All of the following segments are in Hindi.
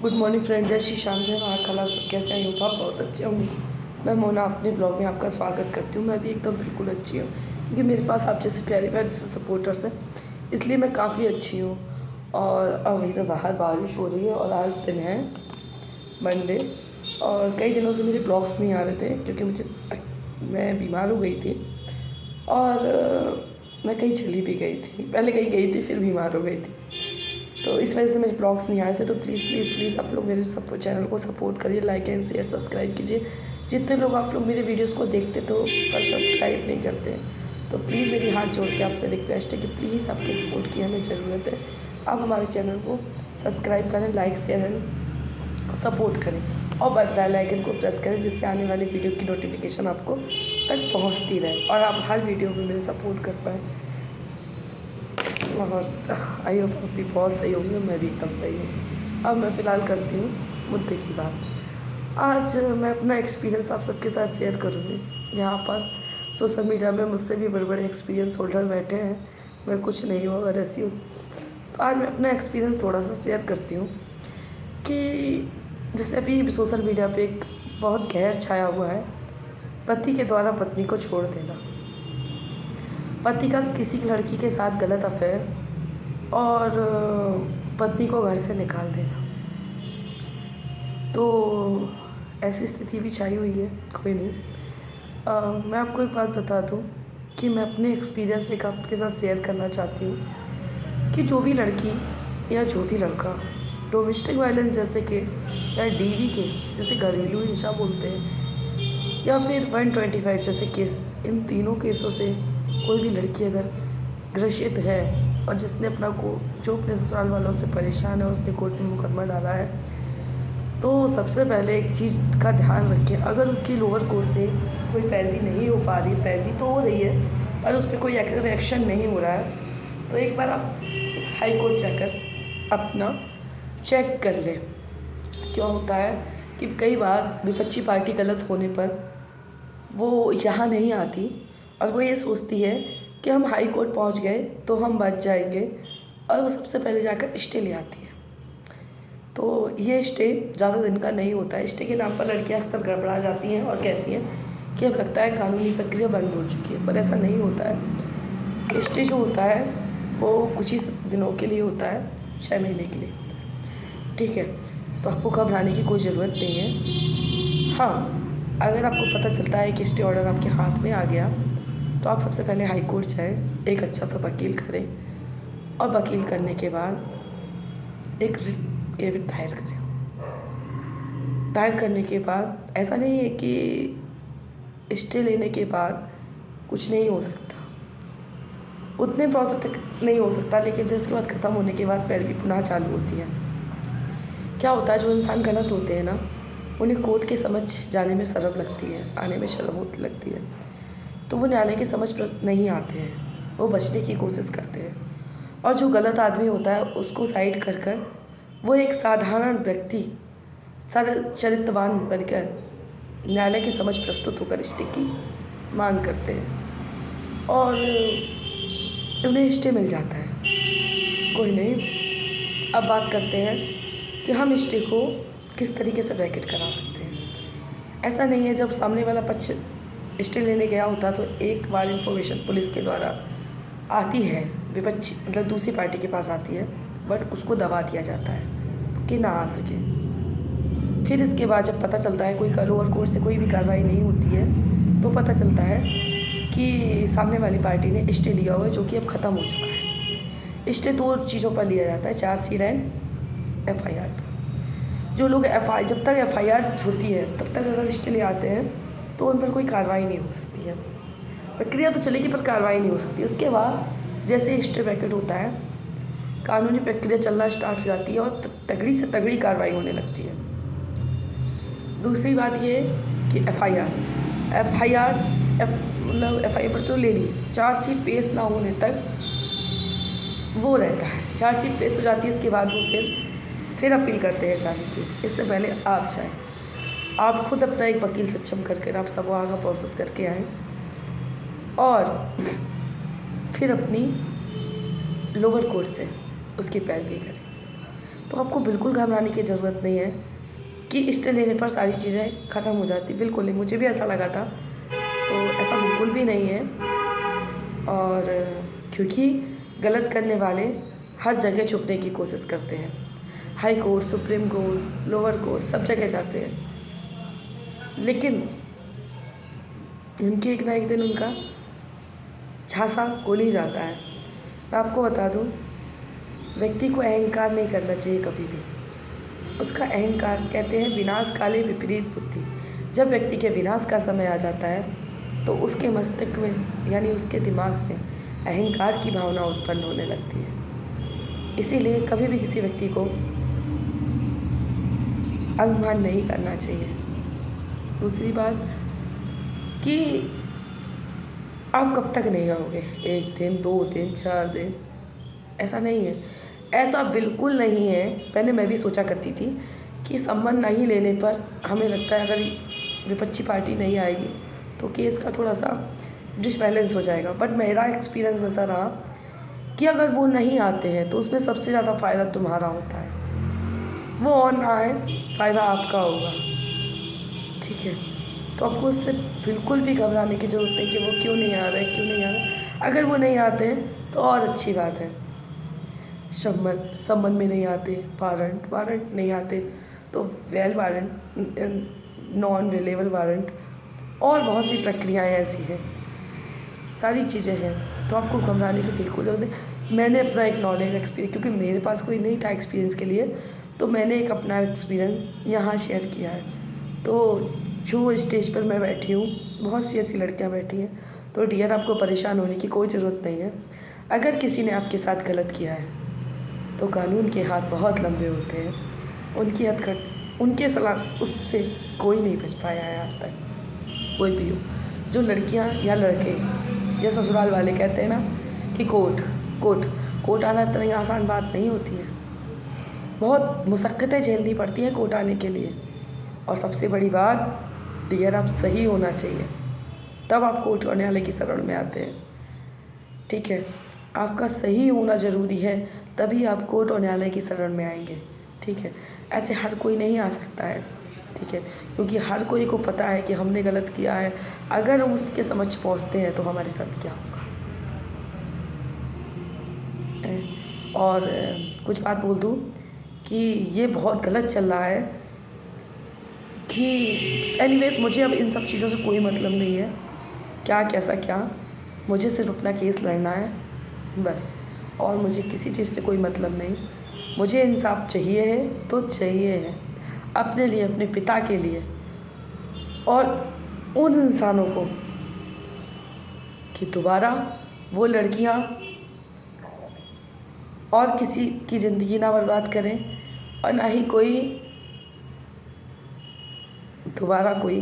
गुड मॉर्निंग फ्रेंड, जय श्री श्याम, जय महाकाल। आप सब कैसे हैं? आप बहुत अच्छे होंगे। मैं मोना अपने ब्लॉग में आपका स्वागत करती हूँ। मैं भी एकदम बिल्कुल अच्छी हूँ क्योंकि मेरे पास आप जैसे प्यारे प्यारे से सपोर्टर्स हैं, इसलिए मैं काफ़ी अच्छी हूँ। और अभी तो बाहर बारिश हो रही है और आज दिन है मंडे, और कई दिनों से मेरे ब्लॉग्स नहीं आ रहे थे क्योंकि मैं बीमार हो गई थी और मैं कहीं चली भी गई थी। पहले कहीं गई थी, फिर बीमार हो गई थी, तो इस वजह से मेरे ब्लॉग्स नहीं आए थे। तो प्लीज़ प्लीज़ प्लीज़ आप लोग मेरे चैनल को सपोर्ट करिए, लाइक एंड शेयर सब्सक्राइब कीजिए। जितने लोग आप लोग मेरे वीडियोस को देखते तो पर सब्सक्राइब नहीं करते, तो प्लीज़ मेरी हाथ जोड़ के आपसे रिक्वेस्ट है कि प्लीज़ आपके सपोर्ट की हमें ज़रूरत है। आप हमारे चैनल को सब्सक्राइब करें, लाइक शेयर एंड सपोर्ट करें और बेल आइकन को प्रेस करें, जिससे आने वाली वीडियो की नोटिफिकेशन आपको तक पहुँचती रहे और आप हर वीडियो में मेरे सपोर्ट कर पाएँ। और आई होप आप भी बहुत सही होंगे, मैं भी एकदम सही हूँ। अब मैं फ़िलहाल करती हूँ मुद्दे की बात। आज मैं अपना एक्सपीरियंस आप सबके साथ शेयर करूँगी। यहाँ पर सोशल मीडिया में मुझसे भी बड़े बड़े एक्सपीरियंस होल्डर बैठे हैं, मैं कुछ नहीं हूँ अगर ऐसी हूँ। तो आज मैं अपना एक्सपीरियंस थोड़ा सा शेयर करती हूँ कि जैसे अभी सोशल मीडिया पे एक बहुत कहर छाया हुआ है, पति के द्वारा पत्नी को छोड़ देना, पति का किसी लड़की के साथ गलत अफेयर और पत्नी को घर से निकाल देना। तो ऐसी स्थिति भी छाई हुई है। कोई नहीं, मैं आपको एक बात बता दूं कि मैं अपने एक्सपीरियंस एक आपके साथ शेयर करना चाहती हूँ कि जो भी लड़की या जो भी लड़का डोमेस्टिक वायलेंस जैसे केस या डीवी केस जैसे घरेलू हिंसा बोलते हैं, या फिर 125 जैसे केस, इन तीनों केसों से कोई भी लड़की अगर ग्रसित है और जिसने जो अपने ससुराल वालों से परेशान है, उसने कोर्ट में मुकदमा डाला है, तो सबसे पहले एक चीज़ का ध्यान रखें। अगर उसकी लोअर कोर्ट से कोई पैरवी नहीं हो पा रही, पैरवी तो हो रही है पर उस पर कोई एक्शन नहीं हो रहा है, तो एक बार आप हाई कोर्ट जाकर अपना चेक कर लें। क्या होता है कि कई बार विपक्षी पार्टी गलत होने पर वो यहाँ नहीं आती और वो ये सोचती है कि हम हाई कोर्ट पहुँच गए तो हम बच जाएंगे, और वो सबसे पहले जाकर स्टे ले आती है। तो ये स्टे ज़्यादा दिन का नहीं होता है। स्टे के नाम पर लड़कियां अक्सर गड़बड़ा जाती हैं और कहती हैं कि अब लगता है कानूनी प्रक्रिया बंद हो चुकी है, पर ऐसा नहीं होता है। स्टे जो होता है वो कुछ ही दिनों के लिए होता है, 6 महीने के लिए होता है, ठीक है। तो आपको घबराने की कोई ज़रूरत नहीं है। हाँ, अगर आपको पता चलता है कि स्टे ऑर्डर आपके हाथ में आ गया तो आप सबसे पहले हाई कोर्ट जाएँ, एक अच्छा सा वकील करें और वकील करने के बाद एक केविट दायर करें। दायर करने के बाद ऐसा नहीं है कि स्टे लेने के बाद कुछ नहीं हो सकता, उतने प्रोसेस तक नहीं हो सकता, लेकिन फिर उसके बाद ख़त्म होने के बाद पैरवी पुनः चालू होती है। क्या होता है, जो इंसान गलत होते हैं ना, उन्हें कोर्ट के समझ जाने में शर्म लगती है, आने में शर्म होती लगती है, तो वो न्यायालय की समझ पर नहीं आते हैं, वो बचने की कोशिश करते हैं। और जो गलत आदमी होता है उसको साइड कर कर वो एक साधारण व्यक्ति सरल चरित्रवान बनकर न्यायालय की समझ प्रस्तुत होकर स्टे की मांग करते हैं और उन्हें स्टे मिल जाता है। कोई नहीं, अब बात करते हैं कि हम स्टे को किस तरीके से ब्रैकेट करा सकते हैं। ऐसा नहीं है, जब सामने वाला पक्ष स्टे लेने गया होता तो एक बार इन्फॉर्मेशन पुलिस के द्वारा आती है, विपक्षी मतलब दूसरी पार्टी के पास आती है, बट उसको दबा दिया जाता है कि ना आ सके। फिर इसके बाद जब पता चलता है कोई लोअर कोर्ट से कोई भी कार्रवाई नहीं होती है, तो पता चलता है कि सामने वाली पार्टी ने स्टे लिया हुआ है, जो कि अब ख़त्म हो चुका है। स्टे 2 चीज़ों पर लिया जाता है, चार्जशीट एंड FIR पर। जो लोग जब तक FIR होती है तब तक अगर स्टे ले आते हैं तो उन पर कोई कार्रवाई नहीं हो सकती है। प्रक्रिया तो चलेगी पर कार्रवाई नहीं हो सकती। उसके बाद जैसे स्टे ब्रैकेट होता है, कानूनी प्रक्रिया चलना स्टार्ट हो जाती है और तगड़ी से तगड़ी कार्रवाई होने लगती है। दूसरी बात ये कि FIR पर तो ले ली, चार्जशीट पेश ना होने तक वो रहता है। चार्जशीट पेश हो जाती है, इसके बाद वो फिर अपील करते हैं जाने की। इससे पहले आप जाएँ, आप खुद अपना एक वकील सक्षम करके आप सब आगे प्रोसेस करके आएँ और फिर अपनी लोअर कोर्ट से उसकी पैरवी करें। तो आपको बिल्कुल घबराने की ज़रूरत नहीं है कि स्टेप लेने पर सारी चीज़ें ख़त्म हो जाती, बिल्कुल नहीं। मुझे भी ऐसा लगा था, तो ऐसा बिल्कुल भी नहीं है। और क्योंकि गलत करने वाले हर जगह छुपने की कोशिश करते हैं, high court, supreme court, lower court, सब जगह जाते हैं, लेकिन उनके एक ना एक दिन उनका झांसा खुल ही जाता है। मैं आपको बता दूं, व्यक्ति को अहंकार नहीं करना चाहिए कभी भी। उसका अहंकार, कहते हैं विनाश काले विपरीत बुद्धि। जब व्यक्ति के विनाश का समय आ जाता है तो उसके मस्तिष्क में यानी उसके दिमाग में अहंकार की भावना उत्पन्न होने लगती है। इसीलिए कभी भी किसी व्यक्ति को अभिमान नहीं करना चाहिए। दूसरी बात कि आप कब तक नहीं आओगे, 1 दिन, 2 दिन, 4 दिन, ऐसा नहीं है, ऐसा बिल्कुल नहीं है। पहले मैं भी सोचा करती थी कि सम्मान नहीं लेने पर हमें लगता है अगर विपक्षी पार्टी नहीं आएगी तो केस का थोड़ा सा डिसबैलेंस हो जाएगा। बट मेरा एक्सपीरियंस ऐसा रहा कि अगर वो नहीं आते हैं तो उसमें सबसे ज़्यादा फ़ायदा तुम्हारा होता है। वो और ना आए, फ़ायदा आपका होगा, ठीक है। तो आपको उससे बिल्कुल भी घबराने की ज़रूरत नहीं कि वो क्यों नहीं आ रहे, क्यों नहीं आ रहे। अगर वो नहीं आते हैं तो और अच्छी बात है। संबंध में नहीं आते, वारंट नहीं आते तो well warrant, non available warrant, और बहुत सी प्रक्रियाएं ऐसी हैं, सारी चीज़ें हैं। तो आपको घबराने की बिल्कुल ज़रूरत नहीं। मैंने अपना एक नॉलेज एक्सपीरियंस, क्योंकि मेरे पास कोई नहीं था एक्सपीरियंस के लिए, तो मैंने एक अपना एक्सपीरियंस यहाँ शेयर किया है। तो जो स्टेज पर मैं बैठी हूँ, बहुत सी ऐसी लड़कियाँ बैठी हैं, तो डियर आपको परेशान होने की कोई ज़रूरत नहीं है। अगर किसी ने आपके साथ गलत किया है तो कानून के हाथ बहुत लंबे होते हैं, उनकी हथकंड, उनके सलाह उससे कोई नहीं बच पाया है आज तक, कोई भी हो। जो लड़कियां या लड़के या ससुराल वाले कहते हैं ना कि कोर्ट आना इतनी आसान बात नहीं होती है, बहुत मुशक्क़तें झेलनी पड़ती हैं कोर्ट आने के लिए। और सबसे बड़ी बात डियर, आप सही होना चाहिए, तब आप कोर्ट न्यायालय की शरण में आते हैं, ठीक है। आपका सही होना ज़रूरी है, तभी आप कोर्ट और न्यायालय की शरण में आएंगे, ठीक है। ऐसे हर कोई नहीं आ सकता है, ठीक है, क्योंकि हर कोई को पता है कि हमने गलत किया है। अगर हम उसके समझ पहुंचते हैं तो हमारे साथ क्या होगा। और कुछ बात बोल दूं कि ये बहुत गलत चल रहा है कि एनीवेज, मुझे अब इन सब चीज़ों से कोई मतलब नहीं है, क्या कैसा क्या, मुझे सिर्फ अपना केस लड़ना है बस, और मुझे किसी चीज़ से कोई मतलब नहीं। मुझे इंसाफ चाहिए है तो चाहिए है, अपने लिए, अपने पिता के लिए, और उन इंसानों को कि दोबारा वो लड़कियां और किसी की ज़िंदगी ना बर्बाद करें, और ना ही कोई दोबारा कोई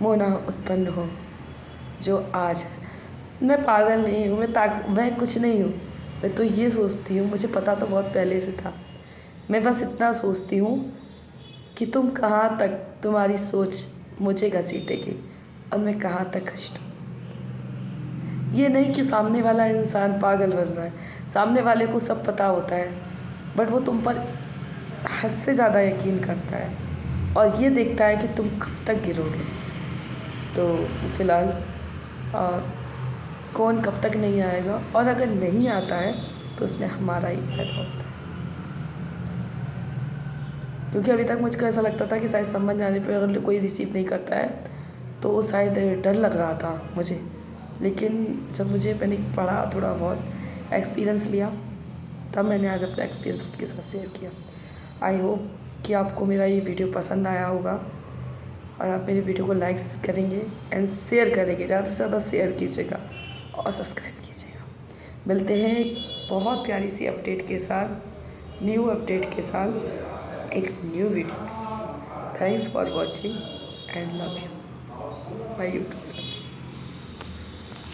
मोना उत्पन्न हो जो आज है। मैं पागल नहीं हूँ, मैं कुछ नहीं हूँ। मैं तो ये सोचती हूँ, मुझे पता तो बहुत पहले से था, मैं बस इतना सोचती हूँ कि तुम कहाँ तक, तुम्हारी सोच मुझे घसीटेगी और मैं कहाँ तक घसीटूँ। ये नहीं कि सामने वाला इंसान पागल बन रहा है, सामने वाले को सब पता होता है, बट वो तुम पर हद से ज़्यादा यकीन करता है और ये देखता है कि तुम कब तक गिरोगे। तो फ़िलहाल कौन कब तक नहीं आएगा, और अगर नहीं आता है तो उसमें हमारा ही फ़ायदा होता है। क्योंकि अभी तक मुझको ऐसा लगता था कि शायद सम्मान जाने पर अगर कोई रिसीव नहीं करता है तो शायद डर लग रहा था मुझे, लेकिन जब मैंने पढ़ा, थोड़ा बहुत एक्सपीरियंस लिया, तब मैंने आज अपना एक्सपीरियंस आपके साथ शेयर किया। आई होप कि आपको मेरा ये वीडियो पसंद आया होगा और आप मेरे वीडियो को लाइक करेंगे एंड शेयर करेंगे, ज़्यादा से ज़्यादा शेयर कीजिएगा और सब्सक्राइब कीजिएगा। मिलते हैं एक बहुत प्यारी सी अपडेट के साथ, न्यू अपडेट के साथ, एक न्यू वीडियो के साथ। Thanks for watching and love you my YouTube.